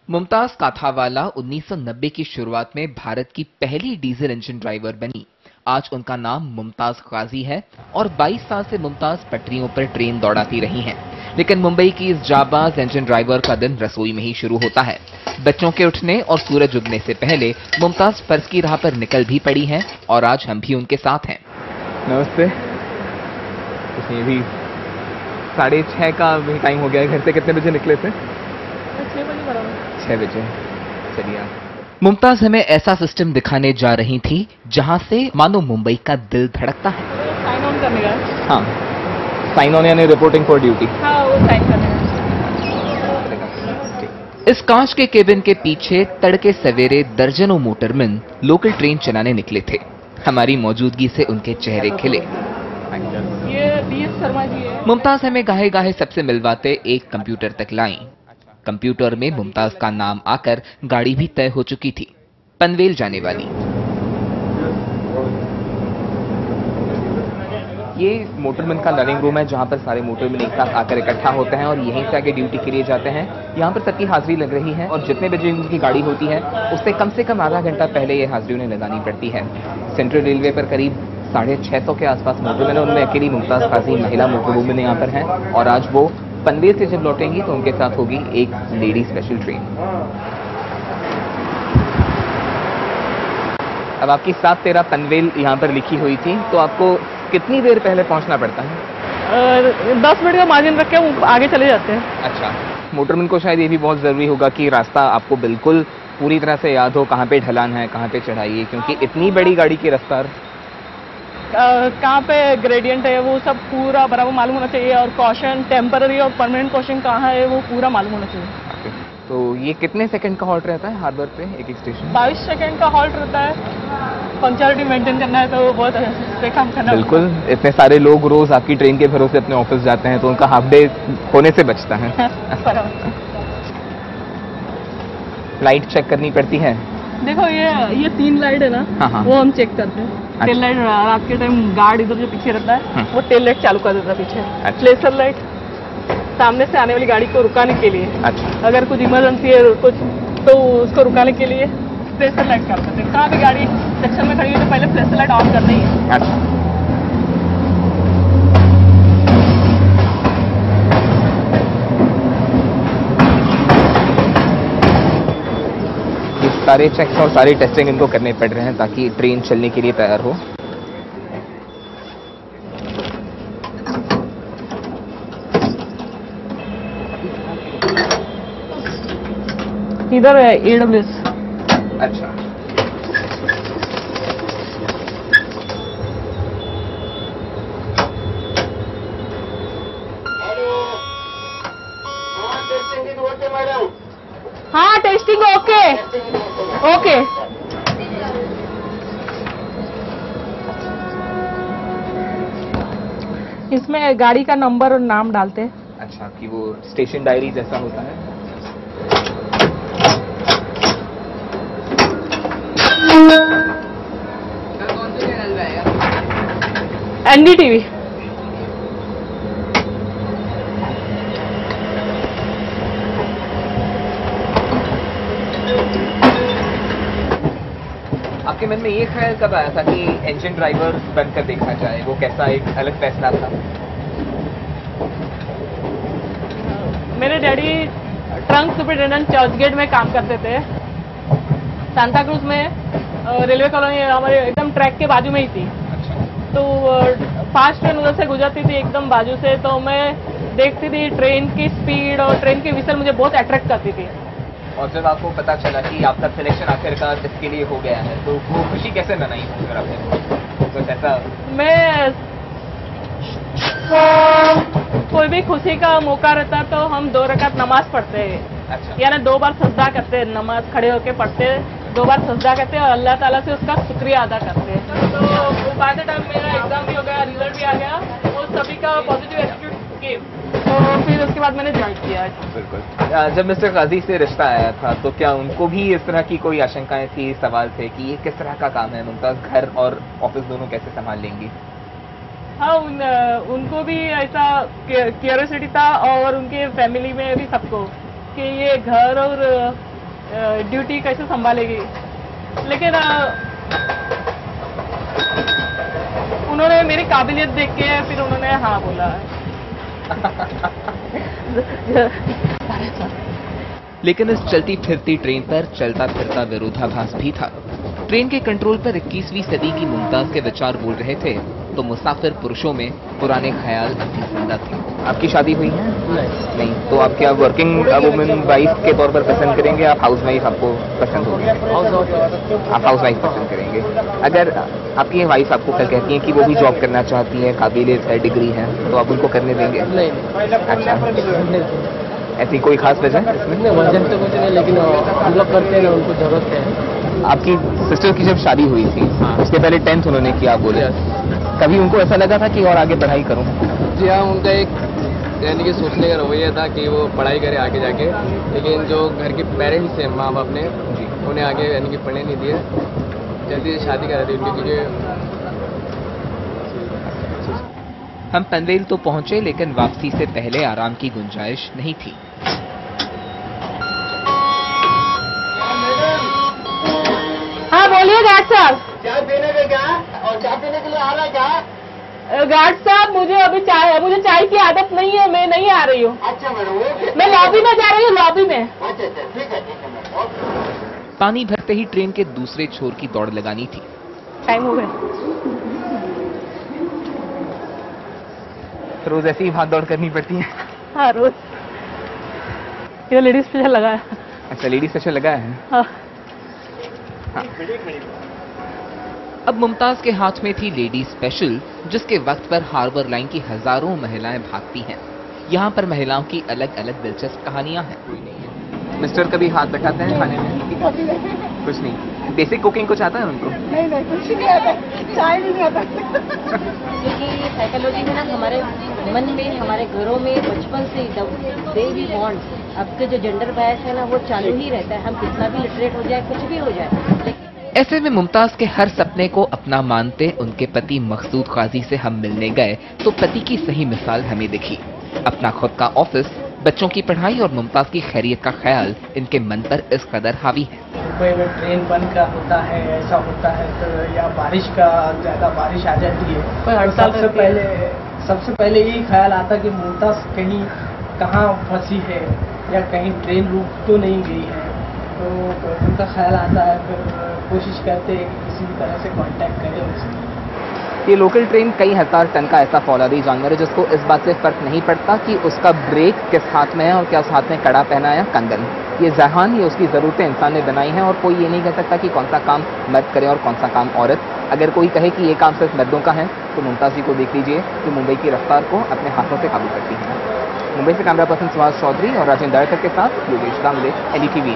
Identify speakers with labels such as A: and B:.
A: मुमताज काथावाला 1990 की शुरुआत में भारत की पहली डीजल इंजन ड्राइवर बनी। आज उनका नाम मुमताज गाजी है और 22 साल से मुमताज पटरियों पर ट्रेन दौड़ाती रही हैं। लेकिन मुंबई की इस जाबाज इंजन ड्राइवर का दिन रसोई में ही शुरू होता है। बच्चों के उठने और सूरज उगने से पहले मुमताज फर्ज की राह पर निकल भी पड़ी हैं और आज हम भी उनके साथ हैं।
B: नमस्ते। ये भी 6:30 का भी टाइम हो गया है। घर से कितने बजे निकले थे?
C: 6 बजे बराबर।
B: 6 बजे। चलिए आप।
A: मुमताज हमें ऐसा सिस्टम दिखाने जा रही थी जहां से मानो मुंबई का दिल धड़कता है।
C: साइन ऑन करने का।
B: हाँ, साइन ऑन यानी रिपोर्टिंग फॉर ड्यूटी।
C: हाँ, वो साइन करने का।
A: इस कांच के केबिन के पीछे तड़के सवेरे दर्जनों मोटरमैन लोकल ट्रेन चलाने निकले थे। हमारी मौजूदगी से उनके चेहरे खिले।
C: ये DS शर्मा जी है।
A: मुमताज हमें गाहे गाहे सबसे मिलवाते एक कंप्यूटर तक लाई। कंप्यूटर में मुमताज का नाम आकर गाड़ी भी तय हो चुकी थी, पनवेल जाने वाली।
B: ये मोटरमैन का लर्निंग रूम है जहाँ पर सारे मोटरमैन एक साथ आकर इकट्ठा होते हैं और यहीं से आगे ड्यूटी के लिए जाते हैं। यहाँ पर सबकी हाजिरी लग रही है और जितने बजे उनकी गाड़ी होती है उससे कम से कम आधा घंटा पहले ये हाजिरी उन्हें लगानी पड़ती है। सेंट्रल रेलवे पर करीब 650 के आसपास मोटरमैन है, उनमें अकेली मुमताज गाजी महिला मोटरवुमन यहाँ पर हैं और आज वो पनवेल से जब लौटेंगी तो उनके साथ होगी एक लेडी स्पेशल ट्रेन। अब आपकी 7:13 पनवेल यहाँ पर लिखी हुई थी, तो आपको कितनी देर पहले पहुँचना पड़ता है?
C: 10 मिनट का मार्जिन रख के वो आगे चले जाते हैं।
B: अच्छा, मोटरमैन को शायद ये भी बहुत ज़रूरी होगा कि रास्ता आपको बिल्कुल पूरी तरह से याद हो, कहाँ पे ढलान है, कहाँ पे चढ़ाई है, क्योंकि इतनी बड़ी गाड़ी की रफ्तार।
C: कहाँ पे ग्रेडियंट है वो सब पूरा बराबर मालूम होना चाहिए और कॉशन टेम्पररी और परमानेंट कॉशन कहाँ है वो पूरा मालूम होना चाहिए।
B: तो ये कितने सेकंड का हॉल्ट रहता है हार्बर पे एक स्टेशन?
C: 22 सेकंड का हॉल्ट रहता है। पंक्चुअलिटी मेंटेन करना है तो वो बहुत अच्छे काम करना है।
B: बिल्कुल, इतने सारे लोग रोज आपकी ट्रेन के भरोसे अपने ऑफिस जाते हैं तो उनका हाफ डे होने से बचता है। लाइट चेक करनी पड़ती है।
C: देखो ये 3 लाइट है ना।
B: हाँ।
C: वो हम चेक करते हैं। टेल लाइट रात के टाइम गार्ड इधर जो पीछे रहता है वो टेल लाइट चालू कर देता है पीछे। फ्लेशर लाइट सामने से आने वाली गाड़ी को रुकाने के लिए।
B: अच्छा।
C: अगर कुछ इमरजेंसी है कुछ तो उसको रुकाने के लिए फ्लेशर लाइट कर देते हैं। कहाँ भी गाड़ी सेक्शन में खड़ी है तो पहले फ्लेशर लाइट ऑन करनी है।
B: अच्छा। सारे चेक्स और सारी टेस्टिंग इनको करने पड़ रहे हैं ताकि ट्रेन चलने के लिए तैयार हो।
C: इधर है AWS।
B: अच्छा।
C: हाँ, टेस्टिंग ओके ओके। इसमें गाड़ी का नंबर और नाम डालते हैं।
B: अच्छा, कि वो स्टेशन डायरी जैसा होता है।
A: कौन सी चैनल पे आएगा?
C: NDTV।
B: आपके मन में ये ख्याल कब आया था कि इंजन ड्राइवर बनकर देखा जाए? वो कैसा एक अलग फैसला था?
C: मेरे डैडी ट्रंक सुपरिटेंडेंट चर्चगेट में काम करते थे। सांता क्रूज में रेलवे कॉलोनी हमारे एकदम ट्रैक के बाजू में ही थी।
B: अच्छा।
C: तो फास्ट ट्रेन उधर से गुजरती थी एकदम बाजू से, तो मैं देखती थी ट्रेन की स्पीड और ट्रेन की विसल मुझे बहुत अट्रैक्ट करती थी।
B: और जब आपको पता चला कि आपका सिलेक्शन आखिरकार इसके लिए हो गया है तो वो खुशी कैसे मनाई अगर आपने कुछ ऐसा?
C: मैं कोई भी खुशी का मौका रहता तो हम 2 रकात नमाज पढ़ते हैं।
B: अच्छा।
C: यानी 2 बार सजदा करते हैं, नमाज खड़े होके पढ़ते हैं, 2 बार सजदा करते हैं और अल्लाह ताला से उसका शुक्रिया अदा करते हैं। तो बाय द टाइम मेरा एग्जाम भी हो गया, रिजल्ट भी आ गया और सभी का पॉजिटिव एटीट्यूड गेम, तो फिर उसके बाद मैंने ज्वाइन किया।
B: बिल्कुल। जब मिस्टर गाजी से रिश्ता आया था तो क्या उनको भी इस तरह की कोई आशंकाएं थी, सवाल थे कि ये किस तरह का काम है, मुमताज घर और ऑफिस दोनों कैसे संभाल लेंगी?
C: हाँ, उनको भी ऐसा क्यूरियोसिटी था और उनके फैमिली में भी सबको कि ये घर और ड्यूटी कैसे संभालेगी। लेकिन उन्होंने मेरी काबिलियत देख के फिर उन्होंने हाँ बोला।
A: लेकिन इस चलती फिरती ट्रेन पर चलता फिरता विरोधाभास भी था। ट्रेन के कंट्रोल पर 21वीं सदी की मुमताज के विचार बोल रहे थे तो मुसाफिर पुरुषों में पुराने ख्याल अभी जिंदा थे।
B: आपकी शादी हुई है? नहीं। तो आप क्या वर्किंग वुमेन वाइफ के तौर पर पसंद करेंगे, आप हाउस वाइफ आपको पसंद होगी? आप हाउस वाइफ पसंद करेंगे। अगर आपकी वाइफ आपको कल कहती है कि वो भी जॉब करना चाहती है, काबिलियत है, डिग्री है, तो आप उनको करने देंगे? अच्छा, ऐसी कोई खास वजह इसमें?
D: वजह तो कुछ नहीं, लेकिन हम लोग करते हैं, उनको जरूरत है।
B: आपकी सिस्टर की जब शादी हुई थी, उसके पहले 10th उन्होंने किया, बोले कभी उनको ऐसा लगा था कि और आगे पढ़ाई करूं?
D: जी हाँ, उनका एक यानी कि सोचने का रवैया था कि वो पढ़ाई करे आगे जाके, लेकिन जो घर के पेरेंट्स हैं, माँ बाप ने उन्हें आगे यानी कि पढ़ने नहीं दिया, जल्दी से शादी करा दी उनकी। क्योंकि
A: हम पनवेल तो पहुंचे लेकिन वापसी से पहले आराम की गुंजाइश नहीं थी।
C: हाँ बोलिए गार्ड साहब।
E: चाय पीने के क्या और चाय पीने के लिए आ रहा है क्या?
C: गार्ड साहब मुझे चाय की आदत नहीं है, मैं नहीं आ रही हूँ।
E: अच्छा मैडम,
C: मैं लॉबी में जा रही हूँ, लॉबी में।
E: अच्छा ठीक है मैडम।
A: पानी भरते ही ट्रेन के दूसरे छोर की दौड़ लगानी थी।
C: टाइम हो गया।
B: रोज ऐसी ही भाग दौड़ करनी पड़ती है?
C: हाँ रोज। ये लेडीज स्पेशल लगा है।
B: अच्छा, लेडीज स्पेशल लगा है।
C: हाँ।
A: अब मुमताज के हाथ में थी लेडी स्पेशल, जिसके वक्त पर हार्बर लाइन की हजारों महिलाएं भागती हैं। यहाँ पर महिलाओं की अलग अलग दिलचस्प कहानियां हैं।
B: मिस्टर कभी हाथ बैठाते हैं खाने में? कुछ नहीं। बेसिक कुकिंग कुछ आता है उनको?
F: नहीं कुछ नहीं आता, चाय भी नहीं आता।
G: क्योंकि साइकोलॉजी में ना हमारे मन में, हमारे घरों में बचपन से दे वी वांट, अब के जो जेंडर बायस है ना वो चालू ही रहता है। हम कितना भी लिटरेट हो जाए, कुछ भी हो जाए।
A: ऐसे में मुमताज के हर सपने को अपना मानते उनके पति मकसूद काजी से हम मिलने गए तो पति की सही मिसाल हमें दिखी। अपना खुद का ऑफिस, बच्चों की पढ़ाई और मुमताज की खैरियत का ख्याल इनके मन पर इस कदर हावी है।
D: मुंबई में ट्रेन बंद का होता है, ऐसा होता है तो या बारिश का ज्यादा बारिश आ जाती है, सबसे पहले यही ख्याल आता कि मुमताज कहीं कहाँ फंसी है या कहीं ट्रेन रुक तो नहीं गई है, तो उनका ख्याल आता है। फिर कोशिश करते हैं कि किसी भी तरह से कांटेक्ट करें उससे।
B: ये लोकल ट्रेन कई हजार टन का ऐसा फौलादी जानवर है जिसको इस बात से फर्क नहीं पड़ता कि उसका ब्रेक किस हाथ में है और क्या उस हाथ में कड़ा पहना है, कंगन। ये जहान, ये उसकी जरूरतें इंसान ने बनाई हैं और कोई ये नहीं कह सकता कि कौन सा काम मर्द करे और कौन सा काम औरत। अगर कोई कहे कि ये काम सिर्फ मर्दों का है तो मुमताज जी को देख लीजिए कि मुंबई की रफ्तार को अपने हाथों से काबू करती है। मुंबई से कैमरा पर्सन सुहास चौधरी और राजेंद्र दाड़कर के साथ योगेश दामले, NDTV।